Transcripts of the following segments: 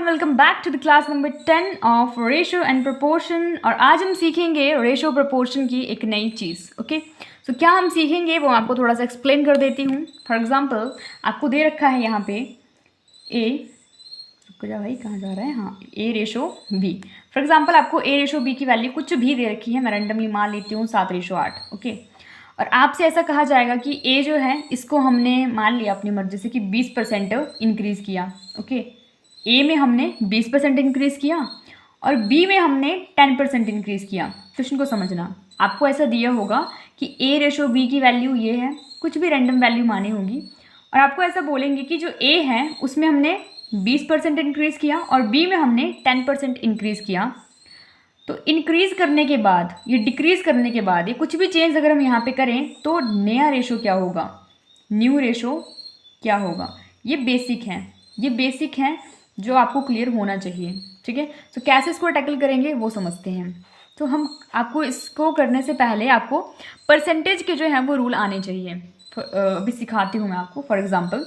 And welcome back to the class number 10 of ratio and proportion. और आज हम सीखेंगे रेशो प्रोपोर्शन की एक नई चीज़। ओके, सो क्या हम सीखेंगे वो आपको थोड़ा सा एक्सप्लेन कर देती हूँ। फॉर एग्जांपल आपको दे रखा है यहाँ पे ए, रुको जा भाई कहाँ जा रहा है, हाँ ए रेशो बी। फॉर एग्जांपल आपको ए रेशो बी की वैल्यू कुछ भी दे रखी है, मैं रैंडमली मान लेती हूँ 7:8। ओके, और आपसे ऐसा कहा जाएगा कि ए जो है इसको हमने मान लिया अपनी मर्जी से कि 20% इंक्रीज़ किया। ओके, ए में हमने 20% इंक्रीज़ किया और बी में हमने 10% इंक्रीज़ किया। क्वेश्चन को समझना, आपको ऐसा दिया होगा कि ए रेशो बी की वैल्यू ये है, कुछ भी रैंडम वैल्यू मानी होगी, और आपको ऐसा बोलेंगे कि जो ए है उसमें हमने 20% इंक्रीज़ किया और बी में हमने 10% इंक्रीज़ किया। तो इंक्रीज़ करने के बाद, ये डिक्रीज़ करने के बाद, ये कुछ भी चेंज अगर हम यहाँ पे करें तो नया रेशो क्या होगा, न्यू रेशो क्या होगा। ये बेसिक है जो आपको क्लियर होना चाहिए। ठीक है, तो कैसे इसको टैकल करेंगे वो समझते हैं। तो हम आपको इसको करने से पहले आपको परसेंटेज के जो है वो रूल आने चाहिए। अभी सिखाती हूँ मैं आपको। फॉर एग्जांपल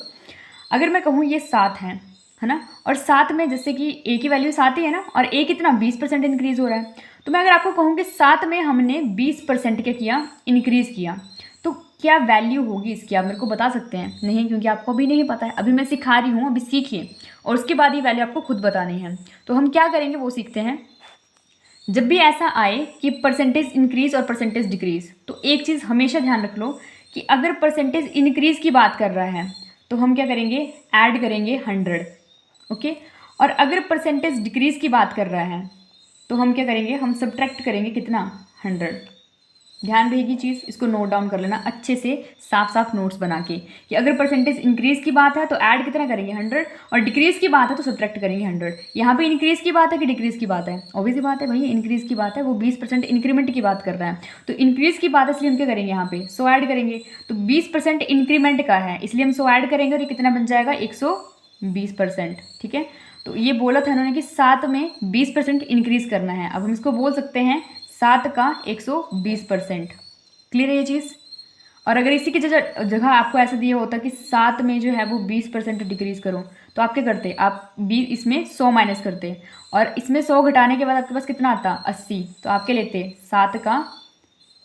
अगर मैं कहूँ ये 7 है ना, और 7 में जैसे कि ए की वैल्यू 7 ही है ना, और ए कितना 20% इंक्रीज़ हो रहा है, तो मैं अगर आपको कहूँ कि 7 में हमने 20% क्या किया, इंक्रीज़ किया, तो क्या वैल्यू होगी इसकी, आप मेरे को बता सकते हैं? नहीं, क्योंकि आपको अभी नहीं पता है, अभी मैं सिखा रही हूँ, अभी सीखिए और उसके बाद ये वैल्यू आपको खुद बतानी है। तो हम क्या करेंगे वो सीखते हैं। जब भी ऐसा आए कि परसेंटेज इंक्रीज़ और परसेंटेज डिक्रीज़, तो एक चीज़ हमेशा ध्यान रख लो कि अगर परसेंटेज इंक्रीज़ की बात कर रहा है तो हम क्या करेंगे, ऐड करेंगे 100। ओके, और अगर परसेंटेज डिक्रीज़ की बात कर रहा है तो हम क्या करेंगे, हम सब्ट्रैक्ट करेंगे कितना, 100। ध्यान रहेगी चीज़, इसको नोट डाउन कर लेना अच्छे से, साफ साफ नोट्स बना के, कि अगर परसेंटेज इंक्रीज़ की बात है तो ऐड कितना करेंगे, 100, और डिक्रीज़ की बात है तो सब्ट्रैक्ट करेंगे 100। यहाँ पे इंक्रीज़ की बात है कि डिक्रीज़ की बात है, ऑब्वियस बात है भाई, इंक्रीज़ की बात है, वो 20% इंक्रीमेंट की बात कर रहा है, तो इंक्रीज़ की बात है इसलिए हम क्या करेंगे, यहाँ पे 100 ऐड करेंगे। तो 20% इंक्रीमेंट का है इसलिए हम 100 ऐड करेंगे, और ये कितना बन जाएगा, 120%। ठीक है, तो ये बोला था उन्होंने कि 7 में 20% इंक्रीज़ करना है। अब हम इसको बोल सकते हैं 7 का 120%। क्लियर है ये चीज़? और अगर इसी की जगह आपको ऐसा दिया होता कि 7 में जो है वो 20% डिक्रीज़ करो, तो आप क्या करते, आप 20 इसमें 100 माइनस करते, और इसमें 100 घटाने के बाद आपके पास कितना आता, 80, तो आप क्या लेते, 7 का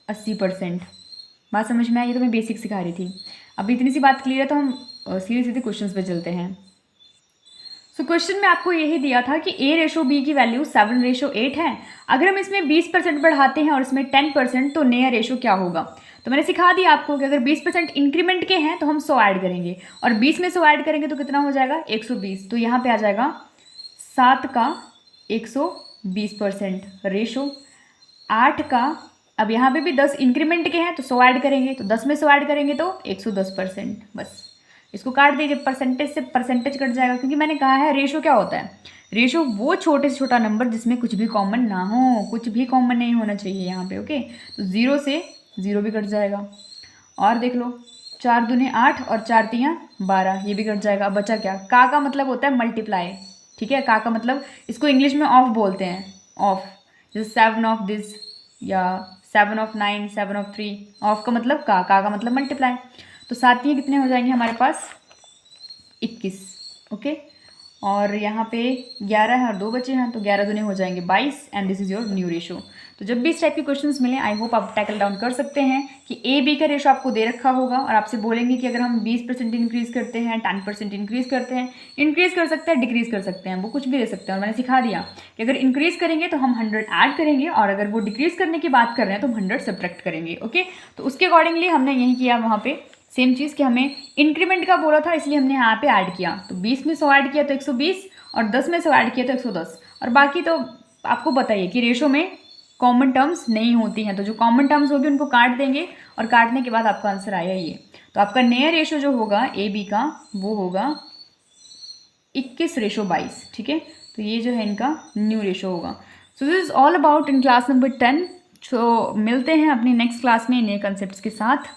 80%। बात समझ में आई? ये तो मैं बेसिक सिखा रही थी। अब इतनी सी बात क्लियर है तो हम सीधे सीधे क्वेश्चन पे चलते हैं। तो क्वेश्चन में आपको यही दिया था कि ए रेशो बी की वैल्यू 7:8 है। अगर हम इसमें 20% बढ़ाते हैं और इसमें 10%, तो नया रेशो क्या होगा। तो मैंने सिखा दिया आपको कि अगर 20% इंक्रीमेंट के हैं तो हम 100 ऐड करेंगे, और 20 में 100 ऐड करेंगे तो कितना हो जाएगा, 120। तो यहाँ पे आ जाएगा 7 का 120% रेशो। 8 का, अब यहाँ पे भी 10 इंक्रीमेंट के हैं तो 100 ऐड करेंगे, तो 10 में 100 ऐड करेंगे तो 110%। बस इसको काट दीजिए, परसेंटेज से परसेंटेज कट जाएगा, क्योंकि मैंने कहा है रेशो क्या होता है, रेशो वो छोटे से छोटा नंबर जिसमें कुछ भी कॉमन ना हो, कुछ भी कॉमन नहीं होना चाहिए यहाँ पे। ओके, तो 0 से 0 भी कट जाएगा। और देख लो, 4 दूने 8 और 4 तियाँ 12, ये भी कट जाएगा। अब बचा क्या, का मतलब होता है मल्टीप्लाई। ठीक है, का मतलब इसको इंग्लिश में ऑफ बोलते हैं, ऑफ, जैसे 7 ऑफ दिस या 7 ऑफ 9, 7 ऑफ 3। ऑफ का मतलब का मतलब मल्टीप्लाई। तो 7 कितने हो जाएंगे हमारे पास, 21। ओके, और यहाँ पे 11 है और 2 बचे हैं, तो 11 दूने हो जाएंगे 22, and this is your new ratio. तो जब भी इस टाइप के क्वेश्चंस मिले, आई होप आप टैकल डाउन कर सकते हैं कि ए बी का रेशो आपको दे रखा होगा, और आपसे बोलेंगे कि अगर हम 20% इंक्रीज़ करते हैं, 10% इंक्रीज़ करते हैं, इंक्रीज़ कर सकते हैं, डिक्रीज़ कर सकते हैं, वो कुछ भी दे सकते हैं। और मैंने सिखा दिया कि अगर इंक्रीज़ करेंगे तो हम 100 ऐड करेंगे, और अगर वो डिक्रीज़ करने की बात कर रहे हैं तो हम 100 सब्ट्रैक्ट करेंगे। ओके, तो उसके अकॉर्डिंगली हमने यही किया, वहाँ पे सेम चीज़ कि हमें इंक्रीमेंट का बोला था इसलिए हमने यहाँ पे ऐड किया, तो 20 में 100 ऐड किया तो 120, और 10 में 100 ऐड किया तो 110। और बाकी तो आपको बताइए कि रेशो में कॉमन टर्म्स नहीं होती हैं, तो जो कॉमन टर्म्स होगी उनको काट देंगे, और काटने के बाद आपका आंसर आया ये। तो आपका नया रेशो जो होगा ए बी का वो होगा 21:22। ठीक है, तो ये जो है इनका न्यू रेशो होगा। So this is all about in class number 10। तो मिलते हैं अपनी नेक्स्ट क्लास में नए कंसेप्ट्स के साथ।